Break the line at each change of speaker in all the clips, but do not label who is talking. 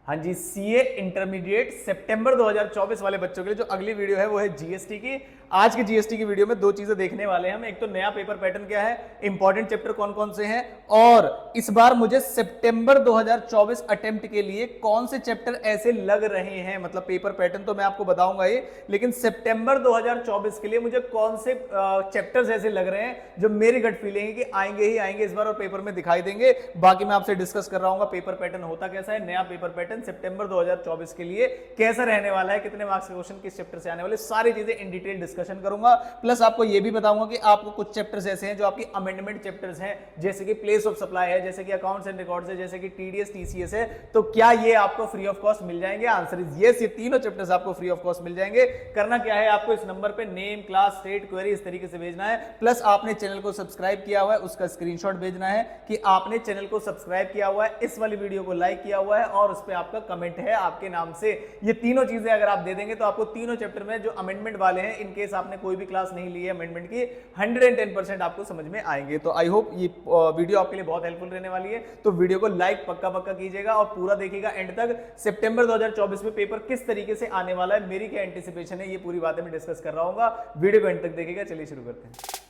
हाँ जी, CA intermediate सितंबर 2024 वाले बच्चों के लिए जो अगली वीडियो है वो है जीएसटी की। आज की जीएसटी की वीडियो में दो चीजें देखने वाले हैं हम। एक तो नया पेपर पैटर्न क्या है, इंपॉर्टेंट चैप्टर कौन कौन से हैं, और इस बार मुझे सितंबर 2024 अटेम्प्ट के लिए कौन से चैप्टर ऐसे लग रहे हैं। मतलब पेपर पैटर्न तो मैं आपको बताऊंगा ही, लेकिन सितंबर 2024 के लिए मुझे कौन से चैप्टर्स ऐसे लग रहे हैं जो मेरी गट फीलिंग है कि आएंगे ही आएंगे इस बार और पेपर में दिखाई देंगे। बाकी मैं आपसे डिस्कस कर रहा हूं पेपर पैटर्न होता कैसा है, नया पेपर पैटर्न सितंबर 2024 के लिए कैसा रहने वाला है, कितने मार्क्स के क्वेश्चन किस चैप्टर से आने वाले, सारी चीजें इन डिटेल डिस्कशन करूंगा। प्लस आपको यह भी बताऊंगा कि आपको कुछ चैप्टर्स ऐसे हैं जो आपकी अमेंडमेंट चैप्टर्स हैं, जैसे कि प्लेस ऑफ सप्लाई है, जैसे कि अकाउंट्स एंड रिकॉर्ड्स है, जैसे कि टीडीएस टीसीएस है, तो क्या ये आपको फ्री ऑफ कॉस्ट मिल जाएंगे? आंसर इज यस, ये तीनों चैप्टर्स आपको फ्री ऑफ कॉस्ट मिल जाएंगे। करना क्या है, आपको इस नंबर पे नेम, क्लास, स्टेट, क्वेरी इस तरीके से भेजना है। प्लस आपने चैनल को सब्सक्राइब किया हुआ है उसका स्क्रीनशॉट भेजना है कि आपने चैनल को सब्सक्राइब किया हुआ है, इस वाली वीडियो को लाइक किया हुआ है और उस पर आपका कमेंट है आपके नाम से। ये तीनों चीजें अगर आप दे देंगे तो आपको तीनों चैप्टर में जो अमेंडमेंट वाले हैं, इन केस आपने कोई भी क्लास नहीं ली है अमेंडमेंट की, 110% आपको समझ में आएंगे। तो आई होप ये वीडियो आपके लिए बहुत हेल्पफुल रहने वाली है। तो वीडियो को लाइक पक्का पक्का कीजिएगा और पूरा देखिएगा एंड तक। सितंबर 2024 में पेपर किस तरीके से आने वाला है, मेरी क्या एंटिसिपेशन है, ये पूरी बातें मैं डिस्कस कर रहा हूँ। वीडियो को एंड तक देखिएगा। चलिए शुरू करते हैं।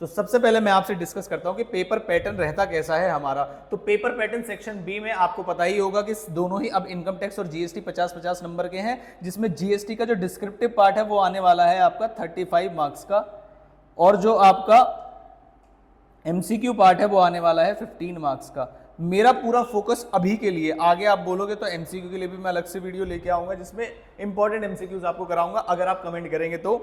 तो सबसे पहले मैं आपसे डिस्कस करता हूं कि पेपर पैटर्न रहता कैसा है हमारा। तो पेपर पैटर्न सेक्शन बी में आपको पता ही होगा कि दोनों ही अब इनकम टैक्स और जीएसटी 50-50 नंबर के हैं, जिसमें जीएसटी का जो डिस्क्रिप्टिव पार्ट है वो आने वाला है आपका 35 मार्क्स का, और जो आपका एमसीक्यू पार्ट है वो आने वाला है 15 मार्क्स का। मेरा पूरा फोकस अभी के लिए, आगे आप बोलोगे तो एमसीक्यू के लिए भी मैं अलग से वीडियो लेके आऊंगा जिसमें इंपॉर्टेंट एमसीक्यूज आपको कराऊंगा, अगर आप कमेंट करेंगे तो।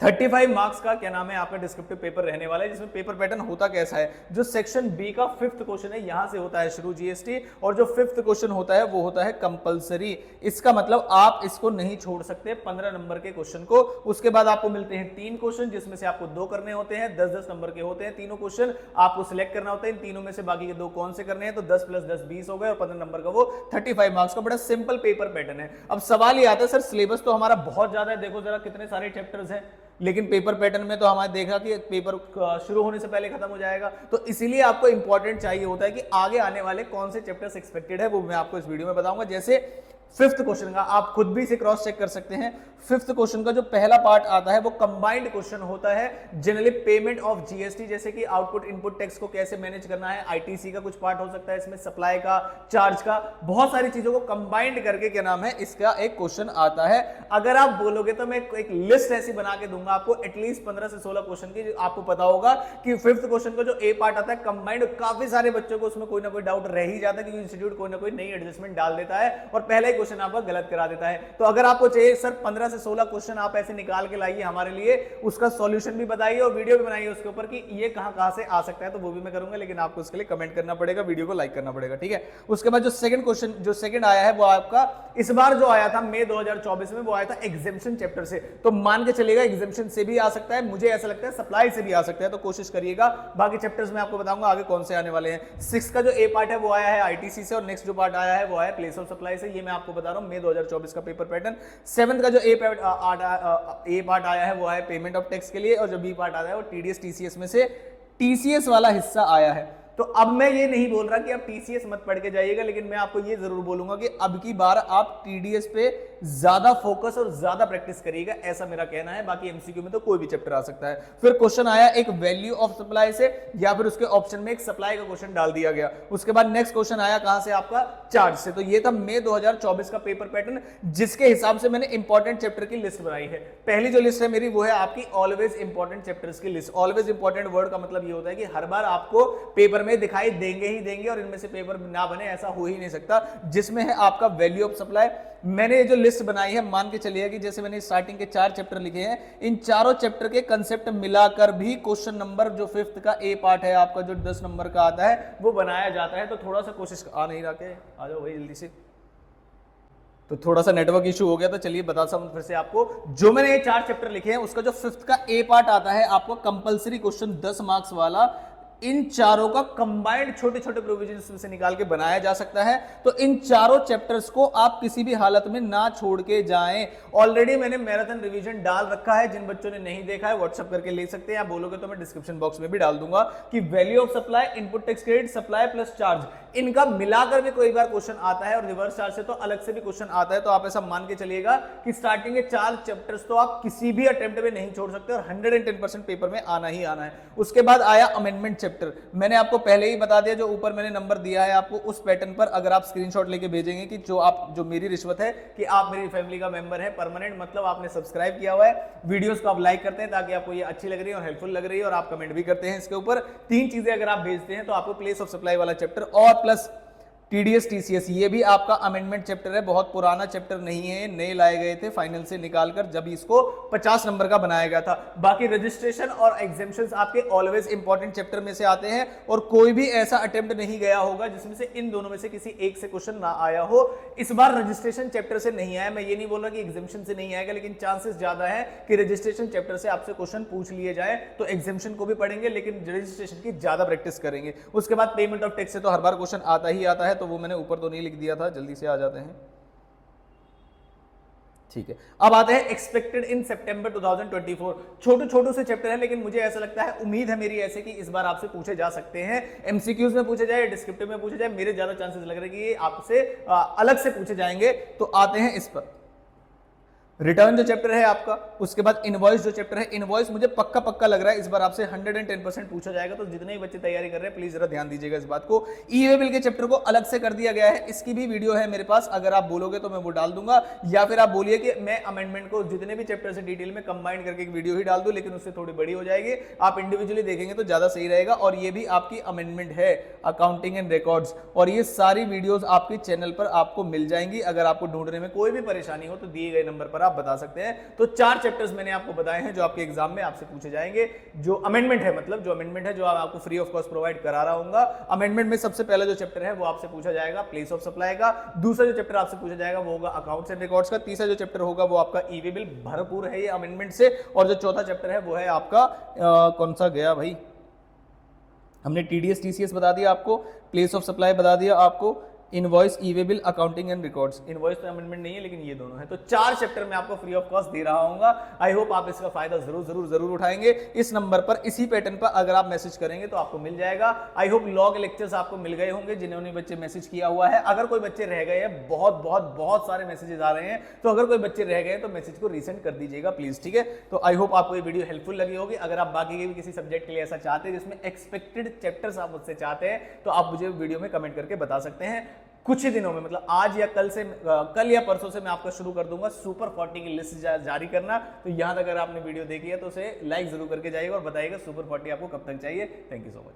35 मार्क्स का क्या नाम है आपका डिस्क्रिप्टिव पेपर रहने वाला है, जिसमें पेपर पैटर्न होता कैसा है। जो सेक्शन बी का 5th क्वेश्चन है यहां से होता है शुरू जीएसटी, और जो 5th क्वेश्चन होता है वो होता है कंपलसरी। इसका मतलब आप इसको नहीं छोड़ सकते 15 नंबर के क्वेश्चन को। उसके बाद आपको मिलते हैं 3 क्वेश्चन, जिसमें से आपको 2 करने होते हैं, 10-10 नंबर के होते हैं तीनों क्वेश्चन। आपको सिलेक्ट करना होता है इन तीनों में से बाकी के 2 कौन से करने हैं, तो 10 + 10 20 हो गए, और 15 नंबर का वो 35 मार्क्स का बड़ा सिंपल पेपर पैटर्न है। अब सवाल ये आता है, सर सिलेबस तो हमारा बहुत ज्यादा है, देखो जरा कितने सारे चैप्टर्स हैं, लेकिन पेपर पैटर्न में तो हमारे देखा कि पेपर शुरू होने से पहले खत्म हो जाएगा। तो इसीलिए आपको इंपॉर्टेंट चाहिए होता है कि आगे आने वाले कौन से चैप्टर्स एक्सपेक्टेड है, वो मैं आपको इस वीडियो में बताऊंगा। जैसे 5th क्वेश्चन का आप खुद भी इसे क्रॉस चेक कर सकते हैं। 5th क्वेश्चन का जो पहला पार्ट आता है वो कंबाइंड क्वेश्चन होता है, जनरली पेमेंट ऑफ जीएसटी, जैसे कि आउटपुट इनपुट टैक्स को कैसे मैनेज करना है, आईटीसी का कुछ पार्ट हो सकता है इसमें, सप्लाई का, चार्ज का, बहुत सारी चीजों को कंबाइंड करके क्या नाम है इसका एक क्वेश्चन आता है। अगर आप बोलोगे तो मैं एक लिस्ट ऐसी बना के दूंगा आपको, एटलीस्ट 15 से 16 क्वेश्चन की। आपको पता होगा कि 5th क्वेश्चन का जो ए पार्ट आता है कंबाइंड, काफी सारे बच्चों को उसमें कोई ना कोई डाउट रह ही जाता है, क्योंकि इंस्टीट्यूट कोई ना कोई नई एडजस्टमेंट डाल देता है और पहले क्वेश्चन आपका गलत करा देता है। तो अगर आपको चाहिए सर 15 से 16 क्वेश्चन आप ऐसे निकाल के लाइए हमारे लिए, उसका सॉल्यूशन भी बताइए और वीडियो भी बनाइए उसके ऊपर कि ये कहां से आ सकता है, तो वो भी मैं करूंगा, लेकिन आपको उसके लिए कमेंट करना पड़ेगा, वीडियो को लाइक करना पड़ेगा, ठीक है। उसके बाद जो सेकंड क्वेश्चन, जो सेकंड आया है वो आपका इस बार जो आया था मई 2024 में, वो आया था एग्जेम्पशन चैप्टर से। तो मान के चलेगा एग्जेम्पशन से भी आ सकता है, मुझे ऐसा लगता है सप्लाई से भी आ सकता है, तो कोशिश करिएगा। बाकी चैप्टर्स में आपको बताऊंगा आगे कौन से आने वाले हैं। 6 का जो ए पार्ट है वो आया है आईटीसी से, और नेक्स्ट जो पार्ट आया है वो आया प्लेस ऑफ सप्लाई से। ये मैं आपको बता रहा हूं मई 2024 का पेपर पैटर्न। 7th का जो ए पार्ट आया है वो है पेमेंट ऑफ टैक्स के लिए, और जो बी पार्ट आया है वो टीडीएस टीसीएस में से टीसीएस वाला हिस्सा आया है। तो अब मैं ये नहीं बोल रहा कि आप टीसीएस मत पढ़ के जाइएगा, लेकिन मैं आपको ये जरूर बोलूंगा कि अब की बार आप टीडीएस पे ज्यादा फोकस और ज्यादा प्रैक्टिस करिएगा, ऐसा मेरा कहना है। बाकी एमसीक्यू में तो कोई भी चैप्टर आ सकता है। फिर क्वेश्चन आया एक वैल्यू ऑफ सप्लाई से, या फिर उसके ऑप्शन में एक सप्लाई का क्वेश्चन डाल दिया गया। उसके बाद नेक्स्ट क्वेश्चन आया कहां से, आपका चार्ज से। तो ये था मई 2024 का पेपर पैटर्न, जिसके हिसाब से मैंने इंपॉर्टेंट चैप्टर की लिस्ट बनाई है। पहली जो लिस्ट है मेरी वो है आपकी ऑलवेज इंपॉर्टेंट चैप्टर्स की लिस्ट। ऑलवेज इंपॉर्टेंट वर्ड का मतलब ये होता है कि हर बार आपको पेपर में दिखाई देंगे ही देंगे, और इनमें से पेपर ना बने ऐसा हो ही नहीं सकता। जिसमें है आपका वैल्यू ऑफ सप्लाई। मैंने ये जो लिस्ट बनाई है, मान के चलिए कि जैसे मैंने स्टार्टिंग के 4 चैप्टर लिखे हैं, इन चारों चैप्टर के कंसेप्ट मिलाकर भी क्वेश्चन नंबर जो 5th का ए पार्ट है आपका, जो 10 नंबर का आता है, वो बनाया जाता है। तो थोड़ा सा कोशिश आ नहीं रहा के आ जाओ भाई जल्दी से। तो थोड़ा सा नेटवर्क इशू हो गया, तो चलिए बताता हूं फिर से आपको। जो मैंने ये 4 चैप्टर लिखे हैं उसका जो 5th का ए पार्ट आता है आपको कंपलसरी क्वेश्चन 10 मार्क्स वाला, इन चारों का कंबाइंड छोटे छोटे प्रोविजन से निकाल के बनाया जा सकता है। तो इन चारों चैप्टर्स को आप किसी भी हालत में ना छोड़ के जाएं। ऑलरेडी मैंने मैराथन रिवीजन डाल रखा है, जिन बच्चों ने नहीं देखा है व्हाट्सएप करके ले सकते हैं, आप बोलोगे तो मैं डिस्क्रिप्शन बॉक्स में भी डाल दूंगा कि value of supply, input tax credit, supply plus charge, इनका मिलाकर भी कोई बार क्वेश्चन आता है और रिवर्स चार्ज से तो अलग से भी क्वेश्चन आता है। तो आप ऐसा मान के चलिएगा कि स्टार्टिंग के 4 चैप्टर्स तो आप किसी भी अटेम्प्ट में नहीं छोड़ सकते और 110% पेपर में आना ही आना है। उसके बाद आया अमेंडमेंट चैप्टर। मैंने आपको पहले ही बता दिया, जो ऊपर मैंने नंबर दिया है आपको उस पैटर्न पर अगर आप स्क्रीनशॉट लेके भेजेंगे कि जो मेरी रिश्वत है कि आप मेरी फैमिली का मेंबर है परमानेंट, मतलब आपने सब्सक्राइब किया हुआ है, वीडियोस को आप लाइक करते हैं ताकि आपको ये अच्छी लग रही है और हेल्पफुल लग रही है, और आप कमेंट भी करते हैं इसके ऊपर। 3 चीजें अगर आप भेजते हैं तो आपको प्लेस ऑफ सप्लाई वाला चैप्टर और प्लस टीडीएस टीसीएस, ये भी आपका अमेंडमेंट चैप्टर है, बहुत पुराना चैप्टर नहीं है, नए लाए गए थे फाइनल से निकालकर जब इसको 50 नंबर का बनाया गया था। बाकी रजिस्ट्रेशन और एग्जेम्पशंस आपके ऑलवेज इंपॉर्टेंट चैप्टर में से आते हैं और कोई भी ऐसा अटेम्प्ट नहीं गया होगा जिसमें से इन दोनों में से किसी एक से क्वेश्चन ना आया हो। इस बार रजिस्ट्रेशन चैप्टर से नहीं आया, मैं ये नहीं बोल रहा कि एग्जेम्पशन से नहीं आएगा, लेकिन चांसेस ज्यादा है कि रजिस्ट्रेशन चैप्टर से आपसे क्वेश्चन पूछ लिए जाए। तो एग्जेम्पशन को भी पढ़ेंगे लेकिन रजिस्ट्रेशन की ज्यादा प्रैक्टिस करेंगे। उसके बाद पेमेंट ऑफ टैक्स से तो हर बार क्वेश्चन आता ही आता है, तो वो मैंने ऊपर तो नहीं लिख दिया था, जल्दी से आ जाते हैं। ठीक है, अब आते हैं एक्सपेक्टेड इन सितंबर 2024। छोटे छोटे से चैप्टर है लेकिन मुझे ऐसा लगता है, उम्मीद है मेरी ऐसे कि इस बार आपसे पूछे जा सकते हैं, एमसीक्यूज में पूछे जाए, डिस्क्रिप्टिव में पूछे जाए, मेरे ज्यादा चांसेस लग रहे हैं कि ये आपसे अलग से पूछे जाएंगे। तो आते हैं इस पर। रिटर्न जो चैप्टर है आपका, उसके बाद इनवॉइस जो चैप्टर है, इनवॉइस मुझे पक्का लग रहा है इस बार आपसे 110% पूछा जाएगा। तो जितने ही बच्चे तैयारी कर रहे हैं प्लीज जरा ध्यान दीजिएगा इस बात को। ई वे बिल के चैप्टर को अलग से कर दिया गया है, इसकी भी वीडियो है मेरे पास, अगर आप बोलोगे तो मैं वो डाल दूंगा, या फिर आप बोलिए कि मैं अमेंडमेंट को जितने भी चैप्टर से डिटेल में कंबाइन करके एक वीडियो ही डाल दूं, लेकिन उससे थोड़ी बड़ी हो जाएगी, आप इंडिविजुअली देखेंगे तो ज्यादा सही रहेगा। और ये भी आपकी अमेंडमेंट है, अकाउंटिंग एंड रिकॉर्ड्स, और ये सारी वीडियोस आपके चैनल पर आपको मिल जाएंगी। अगर आपको ढूंढने में कोई भी परेशानी हो तो दिए गए नंबर पर आप बता सकते हैं। तो 4 चैप्टर्स मैंने आपको बताए हैं जो आपके एग्जाम में आपसे पूछे जाएंगे। जो अमेंडमेंट है, मतलब जो अमेंडमेंट है जो आपको फ्री ऑफ कॉस्ट प्रोवाइड करा रहा हूंगा। अमेंडमेंट में सबसे पहला जो चैप्टर है वो आपसे पूछा जाएगा प्लेस ऑफ सप्लाई का। दूसरा जो चैप्टर आपसे पूछा जाएगा वो होगा अकाउंट्स एंड रिकॉर्ड्स का। तीसरा जो चैप्टर होगा वो आपका ई वे बिल, भरपूर है ये अमेंडमेंट से। और जो चौथा चैप्टर है वो है आपका कौन सा गया भाई, हमने टीडीएस टीसीएस बता दिया आपको, प्लेस ऑफ सप्लाई बता दिया आपको, invoice, E way bill, accounting and records. Invoice तो अमेंडमेंट नहीं है लेकिन ये दोनों है। तो 4 चैप्टर में आपको फ्री ऑफ कॉस्ट दे रहा हूंगा। आई होप आप इसका फायदा जरूर उठाएंगे। इस नंबर पर इसी पैटर्न पर अगर आप मैसेज करेंगे तो आपको मिल जाएगा। आई होप लॉग लेक्चर्स आपको मिल गए होंगे जिन्होंने बच्चे मैसेज किया हुआ है। अगर कोई बच्चे रह गए हैं, बहुत सारे मैसेजेस आ रहे हैं, तो अगर कोई बच्चे रह गए तो मैसेज को रीसेंड कर दीजिएगा प्लीज, ठीक है। तो आई होप आपको ये वीडियो हेल्पफुल लगी होगी। अगर आप बाकी के भी किसी सब्जेक्ट के लिए ऐसा चाहते हैं जिसमें एक्सपेक्टेड चैप्टर्स आप मुझसे चाहते हैं तो आप मुझे वीडियो में कमेंट करके बता सकते हैं। कुछ ही दिनों में, मतलब आज या कल या परसों से मैं आपका शुरू कर दूंगा सुपर 40 की लिस्ट जारी करना। तो यहां तक अगर आपने वीडियो देखी है तो उसे लाइक जरूर करके जाइएगा और बताइएगा सुपर 40 आपको कब तक चाहिए। Thank you so much.